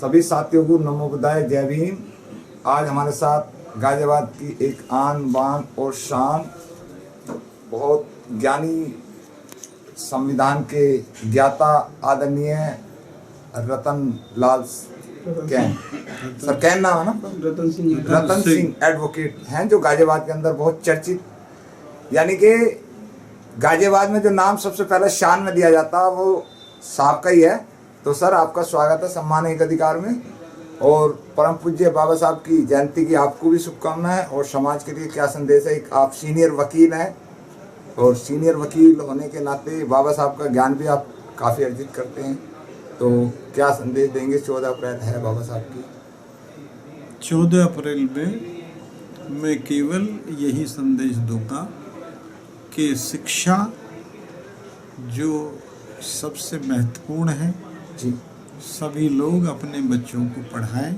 सभी साथियों को नमो बुद्धाय, जय भीम। आज हमारे साथ गाजियाबाद की एक आन बान और शान, बहुत ज्ञानी, संविधान के ज्ञाता आदरणीय रतन लाल कैन, सर कैन नाम है ना, रतन सिंह एडवोकेट हैं, जो गाजियाबाद के अंदर बहुत चर्चित, यानी कि गाजियाबाद में जो नाम सबसे पहले शान में दिया जाता है वो साहब का ही है। तो सर आपका स्वागत है सम्मान एक अधिकार में, और परम पूज्य बाबा साहब की जयंती की आपको भी शुभकामनाएं। और समाज के लिए क्या संदेश है? एक आप सीनियर वकील हैं और सीनियर वकील होने के नाते बाबा साहब का ज्ञान भी आप काफ़ी अर्जित करते हैं, तो क्या संदेश देंगे? 14 अप्रैल है बाबा साहब की। 14 अप्रैल में मैं केवल यही संदेश दूंगा कि शिक्षा जो सबसे महत्वपूर्ण है जी, सभी लोग अपने बच्चों को पढ़ाएं,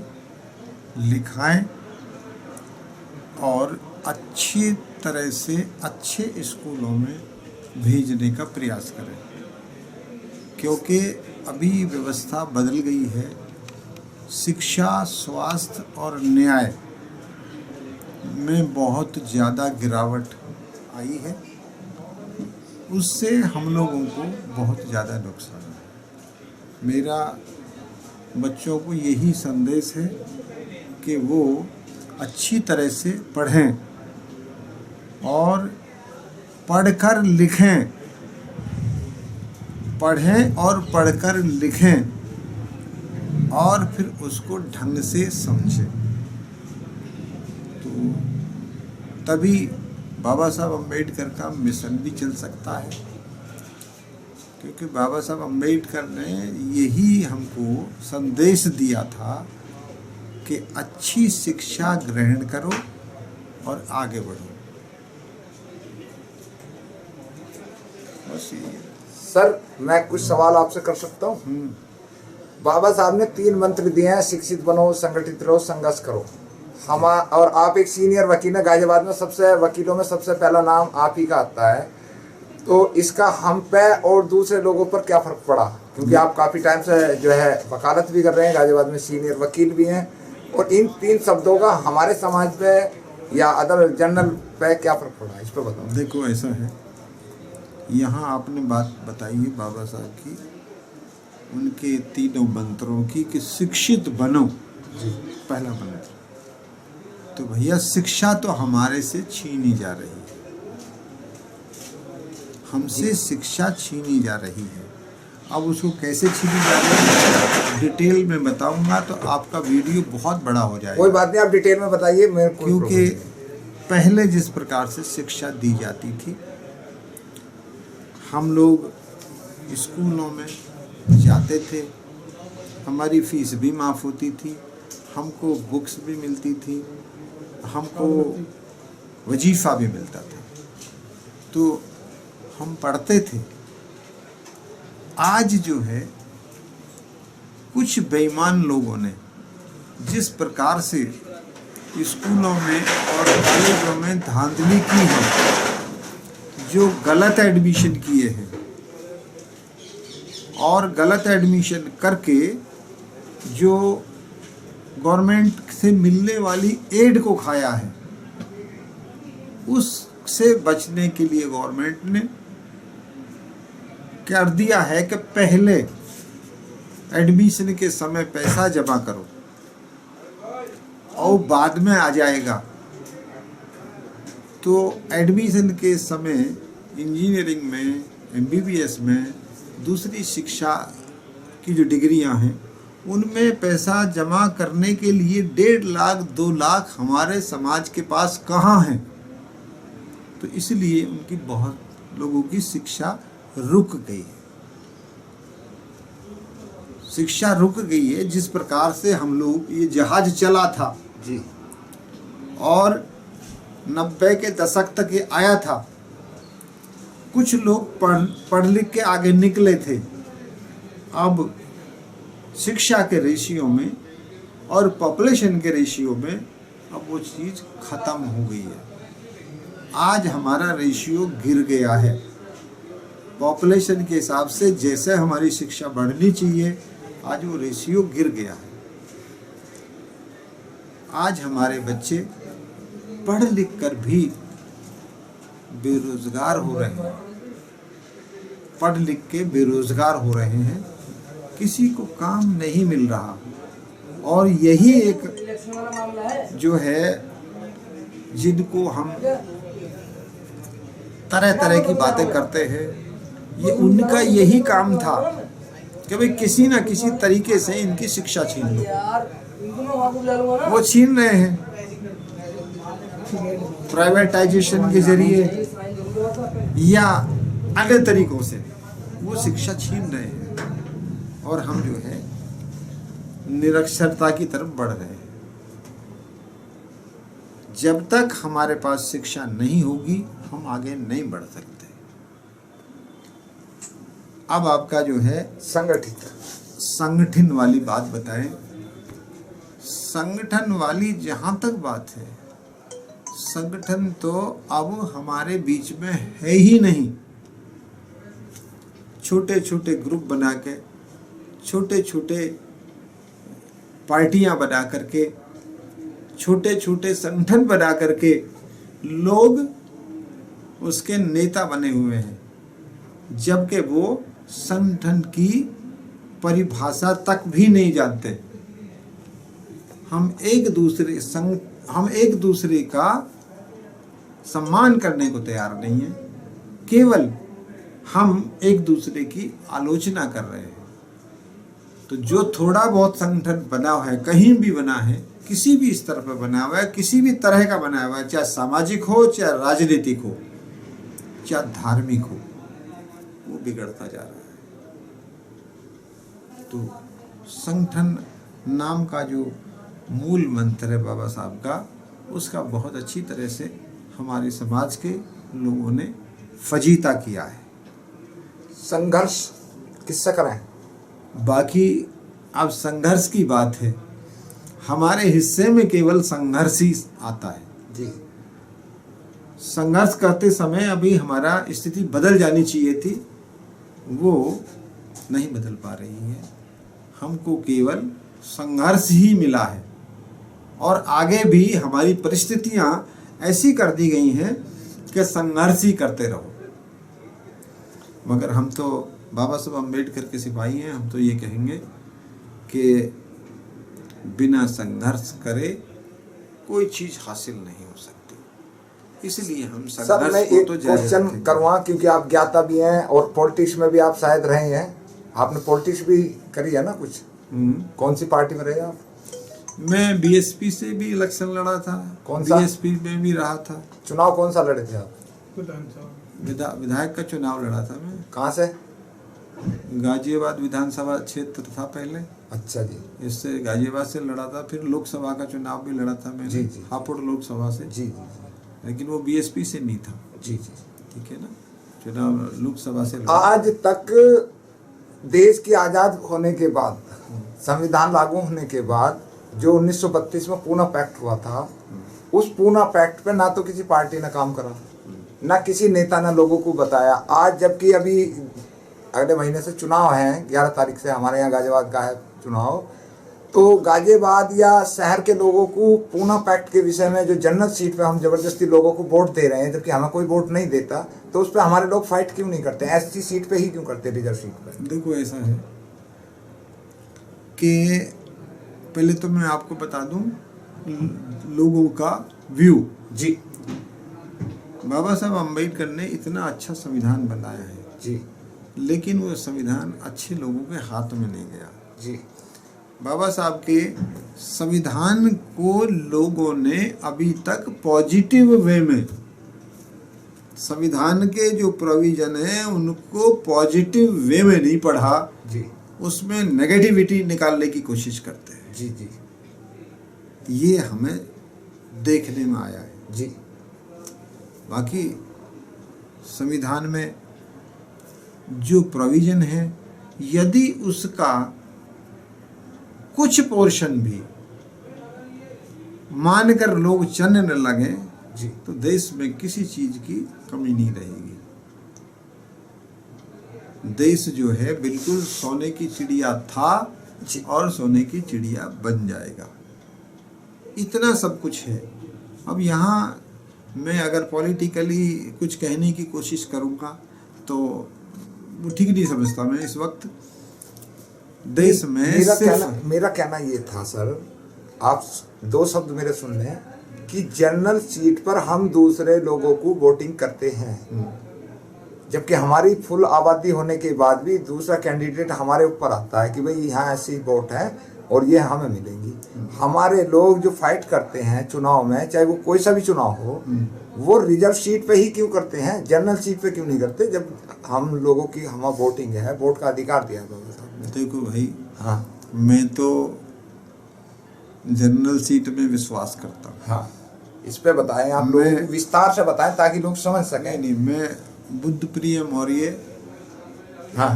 लिखाएं और अच्छी तरह से अच्छे स्कूलों में भेजने का प्रयास करें, क्योंकि अभी व्यवस्था बदल गई है। शिक्षा, स्वास्थ्य और न्याय में बहुत ज़्यादा गिरावट आई है, उससे हम लोगों को बहुत ज़्यादा नुकसान है। मेरा बच्चों को यही संदेश है कि वो अच्छी तरह से पढ़ें और पढ़कर लिखें, पढ़ें और पढ़कर लिखें और फिर उसको ढंग से समझें, तो तभी बाबा साहब अम्बेडकर का मिशन भी चल सकता है। क्योंकि बाबा साहब अम्बेडकर ने यही हमको संदेश दिया था कि अच्छी शिक्षा ग्रहण करो और आगे बढ़ो। बस यही है। सर मैं कुछ सवाल आपसे कर सकता हूँ? बाबा साहब ने 3 मंत्र दिए हैं, शिक्षित बनो, संगठित रहो, संघर्ष करो। और आप एक सीनियर वकील हैं, गाजियाबाद में सबसे वकीलों में सबसे पहला नाम आप ही का आता है, तो इसका हम पे और दूसरे लोगों पर क्या फर्क पड़ा? क्योंकि आप काफ़ी टाइम से जो है वकालत भी कर रहे हैं, गाजियाबाद में सीनियर वकील भी हैं, और इन 3 शब्दों का हमारे समाज पे या अदर जनरल पे क्या फर्क पड़ा, इस पर बताओ। देखो ऐसा है, यहाँ आपने बात बताई है बाबा साहब की, उनके 3 मंत्रों की कि शिक्षित बनो जी, पहला मंत्र। तो भैया शिक्षा तो हमारे से छीनी जा रही है, हमसे शिक्षा छीनी जा रही है। अब उसको कैसे छीनी जा रही है डिटेल में बताऊंगा तो आपका वीडियो बहुत बड़ा हो जाएगा। कोई बात नहीं, आप डिटेल में बताइए, मेरे को। क्योंकि पहले जिस प्रकार से शिक्षा दी जाती थी, हम लोग स्कूलों में जाते थे, हमारी फीस भी माफ़ होती थी, हमको बुक्स भी मिलती थी, हमको वजीफ़ा भी मिलता था, तो हम पढ़ते थे। आज जो है कुछ बेईमान लोगों ने जिस प्रकार से स्कूलों में और कॉलेजों में धांधली की है, जो गलत एडमिशन किए हैं और गलत एडमिशन करके जो गवर्नमेंट से मिलने वाली एड को खाया है, उससे बचने के लिए गवर्नमेंट ने कर दिया है कि पहले एडमिशन के समय पैसा जमा करो और बाद में आ जाएगा। तो एडमिशन के समय इंजीनियरिंग में, MBBS में, दूसरी शिक्षा की जो डिग्रियां हैं उनमें पैसा जमा करने के लिए 1.5 लाख 2 लाख हमारे समाज के पास कहाँ हैं? तो इसलिए उनकी बहुत लोगों की शिक्षा रुक गई है। शिक्षा रुक गई है। जिस प्रकार से हम लोग ये जहाज चला था जी, और 90 के दशक तक ये आया था, कुछ लोग पढ़ लिख के आगे निकले थे। अब शिक्षा के रेशियो में और पॉपुलेशन के रेशियो में अब वो चीज़ ख़त्म हो गई है। आज हमारा रेशियो गिर गया है। पॉपुलेशन के हिसाब से जैसे हमारी शिक्षा बढ़नी चाहिए, आज वो रेशियो गिर गया है। आज हमारे बच्चे पढ़ लिख कर भी बेरोजगार हो रहे हैं, पढ़ लिख के बेरोजगार हो रहे हैं, किसी को काम नहीं मिल रहा। और यही एक जो है जिनको हम तरह तरह की बातें करते हैं, ये उनका यही काम था कि भाई किसी ना किसी तरीके से इनकी शिक्षा छीन लो। वो छीन रहे हैं प्राइवेटाइजेशन के जरिए या अन्य तरीकों से, वो शिक्षा छीन रहे हैं और हम जो है निरक्षरता की तरफ बढ़ रहे हैं। जब तक हमारे पास शिक्षा नहीं होगी हम आगे नहीं बढ़ सकते। अब आपका जो है संगठन वाली बात बताएं। संगठन वाली जहां तक बात है, संगठन तो अब हमारे बीच में है ही नहीं। छोटे छोटे ग्रुप बना के, छोटे छोटे पार्टियां बना करके, छोटे छोटे संगठन बना करके लोग उसके नेता बने हुए हैं, जबकि वो संगठन की परिभाषा तक भी नहीं जानते। हम एक दूसरे का सम्मान करने को तैयार नहीं है, केवल हम एक दूसरे की आलोचना कर रहे हैं। तो जो थोड़ा बहुत संगठन बना हुआ है, कहीं भी बना है, किसी भी स्तर पर बना हुआ है, किसी भी तरह का बना हुआ है, चाहे सामाजिक हो, चाहे राजनीतिक हो, चाहे धार्मिक हो, वो बिगड़ता जा रहा है। तो संगठन नाम का जो मूल मंत्र है बाबा साहब का, उसका बहुत अच्छी तरह से हमारे समाज के लोगों ने फजीता किया है। संघर्ष किससे करें? बाकी अब संघर्ष की बात है, हमारे हिस्से में केवल संघर्ष ही आता है जी। संघर्ष करते समय अभी हमारा स्थिति बदल जानी चाहिए थी, वो नहीं बदल पा रही है। हमको केवल संघर्ष ही मिला है और आगे भी हमारी परिस्थितियां ऐसी कर दी गई हैं कि संघर्ष ही करते रहो। मगर हम तो बाबा साहब अम्बेडकर के सिपाही हैं, हम तो ये कहेंगे कि बिना संघर्ष करे कोई चीज हासिल नहीं हो सकती। इसलिए हम सर मैं एक क्वेश्चन करवा, क्योंकि आप ज्ञाता भी हैं और पॉलिटिक्स में भी आप शायद रहे हैं, आपने पॉलिटिक्स भी करी है ना कुछ? कौन सी पार्टी में रहे आप? मैं बीएसपी से भी इलेक्शन लड़ा था। कौन सा? बीएसपी में भी रहा था। चुनाव कौन सा लड़े थे आप? विधायक का चुनाव लड़ा था मैं। कहाँ से? गाजियाबाद विधानसभा क्षेत्र था पहले। अच्छा जी। इससे गाजियाबाद से लड़ा था, फिर लोकसभा का चुनाव भी लड़ा था मैंने। जी जी। हापुड़ लोकसभा से। जी जी। लेकिन वो बीएसपी से नहीं था। जी जी। ठीक है ना, चुनाव लोकसभा से। आज तक देश की आज़ाद होने के बाद, संविधान लागू होने के बाद जो 1932 में पूना पैक्ट हुआ था, उस पूना पैक्ट पे ना तो किसी पार्टी ने काम करा, ना किसी नेता ने लोगों को बताया। आज जबकि अभी अगले महीने से चुनाव हैं, 11 तारीख से हमारे यहाँ गाजियाबाद का है चुनाव, तो गाजियाबाद या शहर के लोगों को पूना पैक्ट के विषय में जो जन्नत सीट पे हम जबरदस्ती लोगों को वोट दे रहे हैं, जबकि हमें कोई वोट नहीं देता, तो उस पर हमारे लोग फाइट क्यों नहीं करते? एससी सीट पे ही क्यों करते, रिजर्व सीट पे? देखो ऐसा है कि पहले तो मैं आपको बता दूं लोगों का व्यू। जी। बाबा साहब अम्बेडकर ने इतना अच्छा संविधान बनाया है जी, लेकिन वो संविधान अच्छे लोगों के हाथ में नहीं गया। जी। बाबा साहब के संविधान को लोगों ने अभी तक पॉजिटिव वे में, संविधान के जो प्रोविजन है उनको पॉजिटिव वे में नहीं पढ़ा जी, उसमें नेगेटिविटी निकालने की कोशिश करते हैं। जी जी। ये हमें देखने में आया है जी। बाकी संविधान में जो प्रोविजन है, यदि उसका कुछ पोर्शन भी मानकर लोग चलने लगे जी, तो देश में किसी चीज की कमी नहीं रहेगी। देश जो है बिल्कुल सोने की चिड़िया था और सोने की चिड़िया बन जाएगा। इतना सब कुछ है। अब यहाँ मैं अगर पॉलिटिकली कुछ कहने की कोशिश करूँगा तो वो ठीक नहीं समझता। मैं इस वक्त देश में मेरा कहना ये था सर, आप दो शब्द मेरे सुन लें कि जनरल सीट पर हम दूसरे लोगों को वोटिंग करते हैं, जबकि हमारी फुल आबादी होने के बाद भी दूसरा कैंडिडेट हमारे ऊपर आता है कि भाई यहाँ ऐसी वोट है और ये हमें मिलेंगी। हमारे लोग जो फाइट करते हैं चुनाव में, चाहे वो कोई सा भी चुनाव हो, वो रिजर्व सीट पे ही क्यों करते हैं, जनरल सीट पे क्यों नहीं करते, जब हम लोगों की हमारा वोटिंग है, वोट का अधिकार दिया बाबा साहब ने। देखो भाई, हाँ मैं तो जनरल सीट में विश्वास करता हूँ। हाँ, इस पे बताएं आप, लोगों को विस्तार से बताएं ताकि लोग समझ सकें। नहीं, मैं बुद्ध प्रिय मौर्य हाँ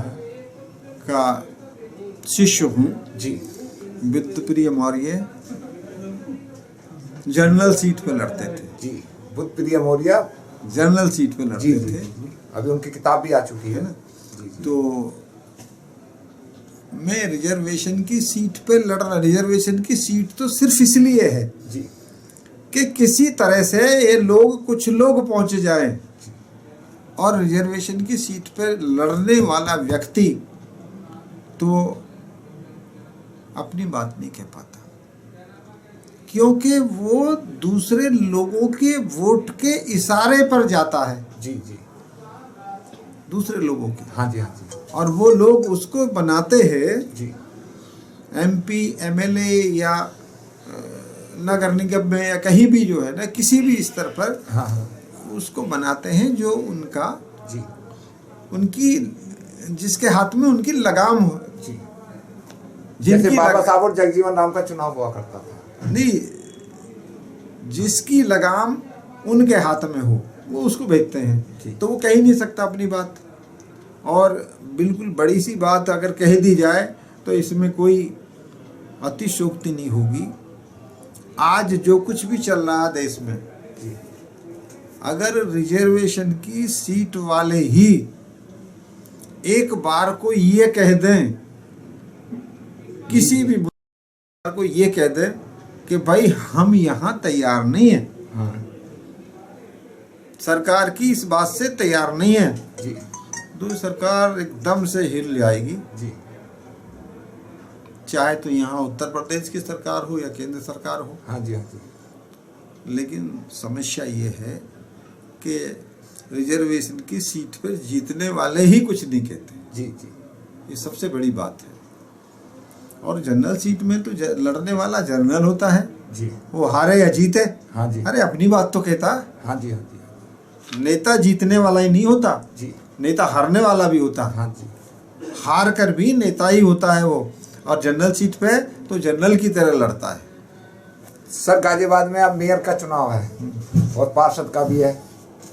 का शिष्य हूँ। जी, बुद्ध प्रिय मौर्य जनरल सीट पे लड़ते थे। जी, बुद्ध प्रिय मौर्य जनरल सीट पे जी, लड़ते जी, थे। जी, अभी उनकी किताब भी आ चुकी है ना। जी, जी। तो मैं रिजर्वेशन की सीट पे लड़ रहा। रिजर्वेशन की सीट तो सिर्फ इसलिए है जी कि किसी तरह से ये लोग, कुछ लोग पहुंच जाएं और रिजर्वेशन की सीट पर लड़ने वाला व्यक्ति तो अपनी बात नहीं कह पाता, क्योंकि वो दूसरे लोगों के वोट के इशारे पर जाता है। जी जी, दूसरे लोगों के, हाँ जी, हाँ जी, और वो लोग उसको बनाते हैं जी, MP MLA या नगर निगम में या कहीं भी जो है ना, किसी भी स्तर पर हाँ हाँ उसको बनाते हैं जो उनका, जी, उनकी, जिसके हाथ में उनकी लगाम हो। जी, जैसे जिनकी बाबा साहब और जगजीवन राम का चुनाव हुआ करता था। नहीं, जिसकी लगाम उनके हाथ में हो वो उसको भेजते हैं, तो वो कह ही नहीं सकता अपनी बात। और बिल्कुल बड़ी सी बात अगर कह दी जाए तो इसमें कोई अतिशयोक्ति नहीं होगी। आज जो कुछ भी चल रहा है देश में, अगर रिजर्वेशन की सीट वाले ही एक बार को ये कह दें, किसी भी बार को ये कह दें कि भाई हम यहाँ तैयार नहीं है, हाँ सरकार की इस बात से तैयार नहीं है, जी, तो सरकार एकदम से हिल जाएगी। जी, चाहे तो यहाँ उत्तर प्रदेश की सरकार हो या केंद्र सरकार हो। हाँ जी, हाँ जी, लेकिन समस्या ये है कि रिजर्वेशन की सीट पर जीतने वाले ही कुछ नहीं कहते। जी जी, ये सबसे बड़ी बात है। और जनरल सीट में तो लड़ने वाला जनरल होता है, जी, वो हारे या जीते, हाँ जी, अरे अपनी बात तो कहता है। हाँ जी, हाँ जी, नेता जीतने वाला ही नहीं होता, जी, नेता हारने वाला भी होता है। हाँ जी, हार कर भी नेता ही होता है वो। और जनरल सीट पे तो जनरल की तरह लड़ता है। सर गाजियाबाद में अब मेयर का चुनाव है और पार्षद का भी है,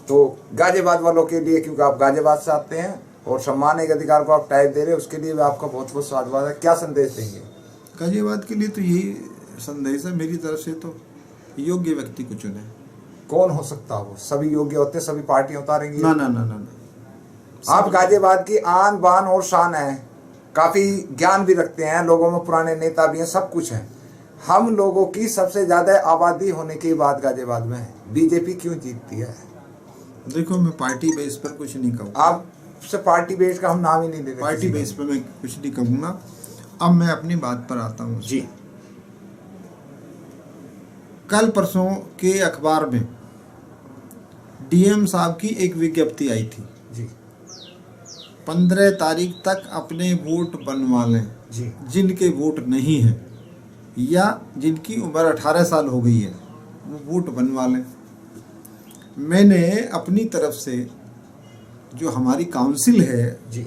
तो गाजियाबाद वालों के लिए, क्योंकि आप गाजियाबाद से आते हैं और सम्मान एक अधिकार को आप टाइप दे रहे हैं, उसके लिए भी आपका बहुत बहुत स्वागत है। क्या संदेश देंगे? गाजियाबाद के लिए तो यही संदेश है मेरी तरफ से, तो योग्य व्यक्ति को चुने। कौन हो सकता है वो? सभी योग्य होते, सभी पार्टियां उतारेंगी? ना ना ना ना, ना। आप गाजियाबाद की आन बान और शान है, काफी ज्ञान भी रखते हैं, लोगों में पुराने नेता भी हैं, सब कुछ है। हम लोगों की सबसे ज्यादा आबादी होने के बाद गाजियाबाद में बीजेपी क्यों जीतती है? देखो, मैं पार्टी बेस पर कुछ नहीं कहूँगा। आपसे पार्टी बेस का हम नाम ही नहीं ले रहे। पार्टी बेस पर मैं कुछ नहीं कहूँगा। अब मैं अपनी बात पर आता हूँ जी। कल परसों के अखबार में DM साहब की एक विज्ञप्ति आई थी जी, 15 तारीख तक अपने वोट बनवा लें जी, जिनके वोट नहीं हैं या जिनकी उम्र 18 साल हो गई है, वो वोट बनवा लें। मैंने अपनी तरफ से जो हमारी काउंसिल है जी,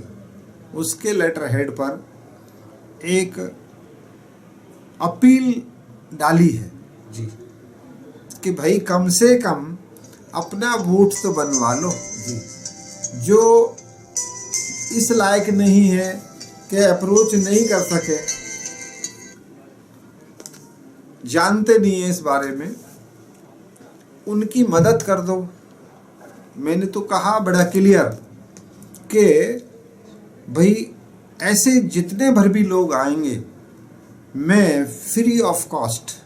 उसके लेटर हेड पर एक अपील डाली है जी, कि भाई कम से कम अपना वोट तो बनवा लो। जी, जो इस लायक नहीं है कि अप्रोच नहीं कर सके, जानते नहीं है इस बारे में, उनकी मदद कर दो। मैंने तो कहा बड़ा क्लियर कि भाई ऐसे जितने भर भी लोग आएंगे, मैं फ्री ऑफ कॉस्ट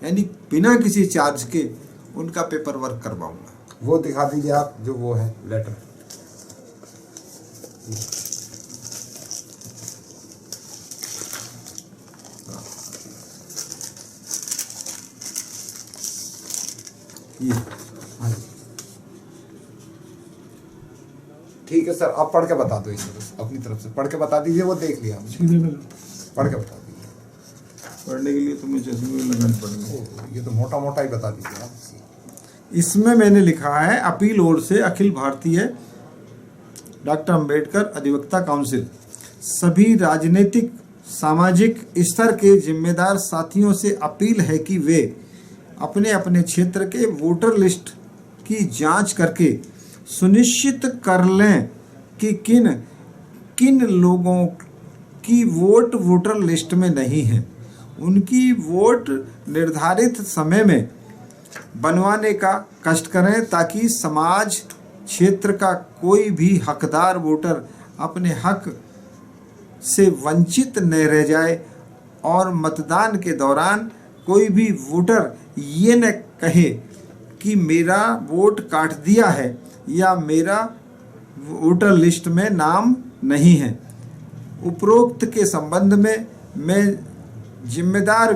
यानी बिना किसी चार्ज के उनका पेपर वर्क करवाऊंगा। वो दिखा दीजिए आप, जो वो है लेटर। ये हाँ जी, ठीक है सर, आप पढ़ के बता दो इसे, बस अपनी तरफ से पढ़ के बता दीजिए। वो देख लिया हमने, पढ़ के बता दीजिए। पढ़ने के लिए तुम्हें चश्मे लगाने पड़ेंगे। ये तो मोटा मोटा ही बता दीजिए आप। इसमें मैंने लिखा है, अपील ओर से अखिल भारतीय डॉक्टर अंबेडकर अधिवक्ता काउंसिल सभी राजनीतिक सामाजिक स्तर के जिम्मेदार साथियों से अपील है कि वे अपने अपने क्षेत्र के वोटर लिस्ट की जांच करके सुनिश्चित कर लें कि किन किन लोगों की वोट वोटर लिस्ट में नहीं है, उनकी वोट निर्धारित समय में बनवाने का कष्ट करें ताकि समाज क्षेत्र का कोई भी हकदार वोटर अपने हक से वंचित न रह जाए और मतदान के दौरान कोई भी वोटर ये न कहे कि मेरा वोट काट दिया है या मेरा वोटर लिस्ट में नाम नहीं है। उपरोक्त के संबंध में मैं जिम्मेदार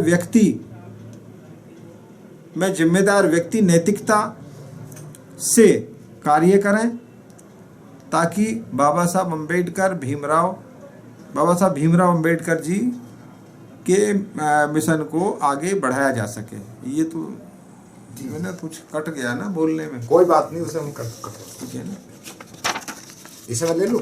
व्यक्ति नैतिकता से कार्य करें ताकि बाबा साहब भीमराव अंबेडकर जी के मिशन को आगे बढ़ाया जा सके। ये तो मैंने कुछ कट गया ना बोलने में, कोई बात नहीं, उसे हम कर ठीक है ना। इसे मैं ले लूँ?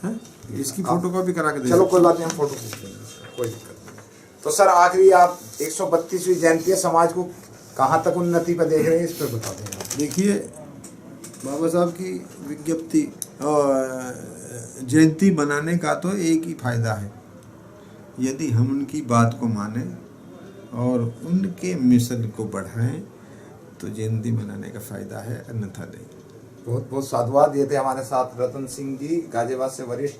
हैं? इसकी फोटोकॉपी करा के दे। चलो कोई बात नहीं, हम फोटो खींच लेंगे, कोई दिक्कत नहीं। तो सर आखिरी आप 132वीं जयंती समाज को कहाँ तक उन्नति पर देख रहे हैं, इस पर बता दें। देखिए, बाबा साहब की विज्ञप्ति और जयंती बनाने का तो एक ही फायदा है, यदि हम उनकी बात को माने और उनके मिशन को बढ़ाएं तो जयंती मनाने का फायदा है, अन्यथा नहीं। बहुत बहुत साधुवाद। ये थे हमारे साथ रतन सिंह जी, गाजियाबाद से वरिष्ठ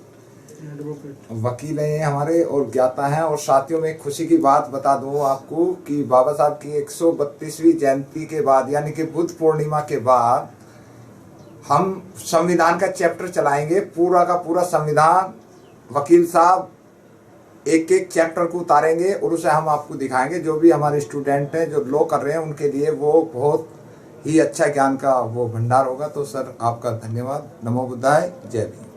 वकील हैं हमारे और ज्ञाता हैं। और साथियों में खुशी की बात बता दूं आपको कि बाबा साहब की 132वीं जयंती के बाद यानी कि बुद्ध पूर्णिमा के बाद हम संविधान का चैप्टर चलाएंगे, पूरा का पूरा संविधान। वकील साहब एक एक चैप्टर को उतारेंगे और उसे हम आपको दिखाएंगे। जो भी हमारे स्टूडेंट हैं जो लॉ कर रहे हैं उनके लिए वो बहुत ही अच्छा ज्ञान का वो भंडार होगा। तो सर आपका धन्यवाद। नमो बुद्धाय, जय भीम।